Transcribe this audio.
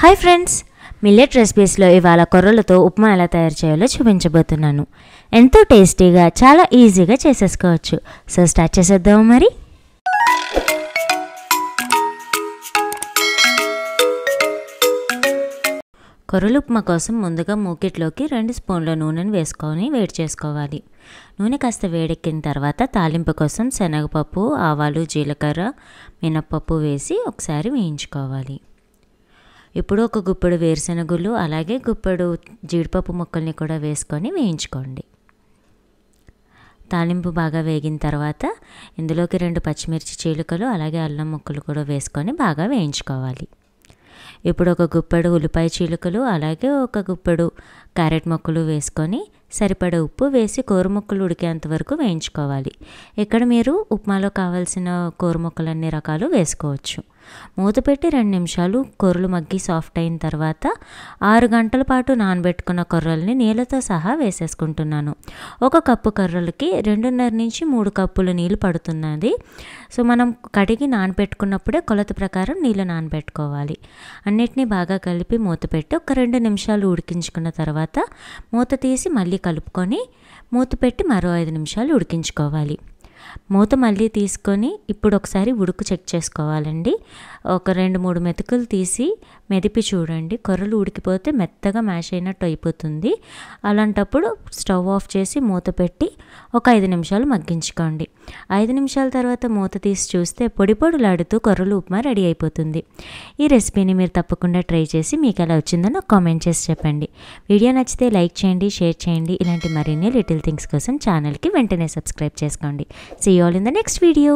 Hi friends, millet రెసిపీస్లో ఇవాళ కొర్రలతో ఉప్మా ఎలా తయారు చేయాలో చూపించబోతున్నాను. ఎంతో టేస్టీగా చాలా ఈజీగా చేసేసుకోవచ్చు. సో స్టార్ట్ చేసేద్దాము మరి. కొర్రల ఉప్మా కోసం ముందుగా మూకిట్లోకి 2 స్పూన్ల నూనెను వేసుకొని వేడి చేసుకోవాలి. నూనె కాస్త వేడెక్కిన తర్వాత తాలింపు కోసం శనగపప్పు, ఆవాలు, జీలకర్ర, మినప్పప్పు వేసి ఒకసారి వేయించుకోవాలి. ఇప్పుడు ఒక గుప్పెడు వేరుశనగులు అలాగే గుప్పెడు జీడిపప్పు ముక్కల్ని కూడా వేసుకొని వేయించుకోండి. తాలింపు బాగా వేగిన తర్వాత ఇందులోకి 2 పచ్చిమిర్చి చీలికలు అలాగే అల్లం ముక్కలు కూడా వేసుకొని బాగా వేయించుకోవాలి. ఇప్పుడు ఒక గుప్పెడు ఉల్లిపాయ చీలికలు అలాగే ఒక గుప్పెడు క్యారెట్ ముక్కలు వేసుకొని సరిపడ ఉప్పు వేసి కూర ముక్కలు ఉడికేంత వరకు వేయించుకోవాలి. ఇక్కడ మీరు ఉప్మాలో కావాల్సిన కూర ముక్కలు అన్ని రకాలు వేసుకోవచ్చు. మూత పెట్టి 2 నిమిషాలు కూరలు మగ్గి సాఫ్ట్ అయిన తర్వాత 6 గంటల పాటు నానబెట్టుకున్న కొర్రల్ని నీళ్ళతో సహా వేసేసుకుంటున్నాను. 1 కప్పు కొర్రలకి 2.5 నుంచి 3 కప్పుల నీళ్ళు పడుతున్నది. సో మనం కడిగి నానబెట్టుకున్నప్పుడే కొలత ప్రకారం నీళ్ళు నానబెట్టుకోవాలి. అన్నిటినీ బాగా కలిపి మూత పెట్టి ఒక 2 నిమిషాలు ఉడికించుకున్న తర్వాత మూత తీసి మళ్ళీ కలుపుకొని మూత పెట్టి మరో 5 నిమిషాలు ఉడికించుకోవాలి. మూత మళ్ళీ తీసుకొని ఇప్పుడు ఒకసారి ఉడుకు చెక్ చేసుకోవాలండి. ఒక 2-3 మెతుకులు తీసి మెదిపి చూడండి. కొర్రలు ఉడికిపోతే మెత్తగా మ్యాష్ అయినట్టు అయిపోతుంది. అలాంటప్పుడు స్టవ్ ఆఫ్ చేసి మూత పెట్టి ఒక 5 నిమిషాలు మగ్గించుకోండి. 5 నిమిషాల తర్వాత మూత తీసి చూస్తే పొడి పొడిలాడుతూ కొర్రలు ఉప్మా రెడీ అయిపోతుంది. ఈ రెసిపీని మీరు తప్పకుండా ట్రై చేసి మీకు ఎలా వచ్చిందో నాకు కామెంట్ చేసి చెప్పండి. వీడియో నచ్చితే లైక్ చేయండి, షేర్ చేయండి. ఇలాంటి మరిన్ని లిటిల్ థింగ్స్ కోసం ఛానల్కి వెంటనే సబ్స్క్రైబ్ చేసుకోండి. See you all in the next video.